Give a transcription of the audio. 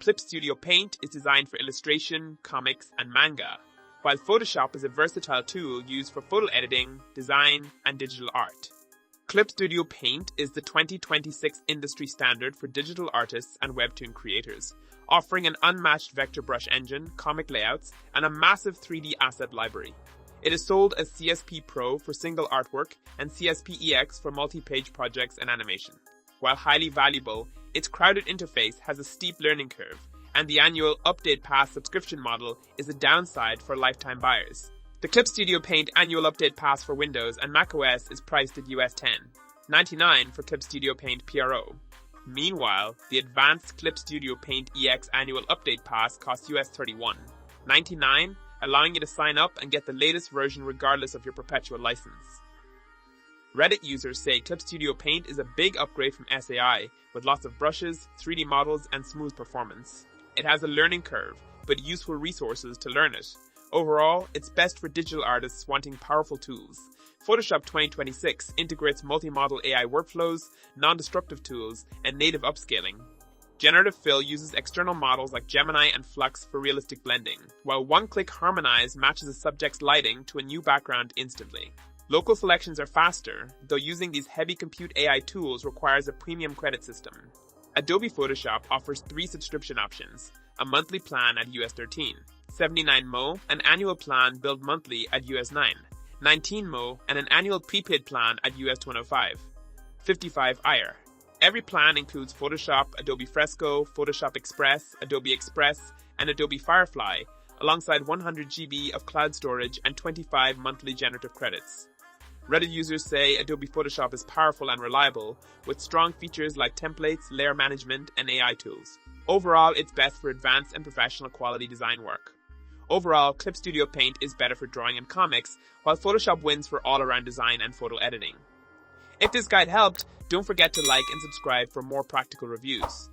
Clip Studio Paint is designed for illustration, comics, and manga, while Photoshop is a versatile tool used for photo editing, design, and digital art. Clip Studio Paint is the 2026 industry standard for digital artists and webtoon creators, offering an unmatched vector brush engine, comic layouts, and a massive 3D asset library. It is sold as CSP Pro for single artwork and CSP EX for multi-page projects and animation. While highly valuable, its crowded interface has a steep learning curve, and the annual Update Pass subscription model is a downside for lifetime buyers. The Clip Studio Paint annual Update Pass for Windows and macOS is priced at US $10.99 for Clip Studio Paint PRO. Meanwhile, the advanced Clip Studio Paint EX annual Update Pass costs US $31.99, allowing you to sign up and get the latest version regardless of your perpetual license. Reddit users say Clip Studio Paint is a big upgrade from SAI, with lots of brushes, 3D models, and smooth performance. It has a learning curve, but useful resources to learn it. Overall, it's best for digital artists wanting powerful tools. Photoshop 2026 integrates multi-model AI workflows, non-destructive tools, and native upscaling. Generative Fill uses external models like Gemini and Flux for realistic blending, while one-click Harmonize matches a subject's lighting to a new background instantly. Local selections are faster, though using these heavy compute AI tools requires a premium credit system. Adobe Photoshop offers 3 subscription options: a monthly plan at US $13.79 MO, an annual plan billed monthly at US $9.19 MO, and an annual prepaid plan at US $205.55 IR. Every plan includes Photoshop, Adobe Fresco, Photoshop Express, Adobe Express, and Adobe Firefly, alongside 100 GB of cloud storage and 25 monthly generative credits. Reddit users say Adobe Photoshop is powerful and reliable, with strong features like templates, layer management, and AI tools. Overall, it's best for advanced and professional quality design work. Overall, Clip Studio Paint is better for drawing and comics, while Photoshop wins for all-around design and photo editing. If this guide helped, don't forget to like and subscribe for more practical reviews.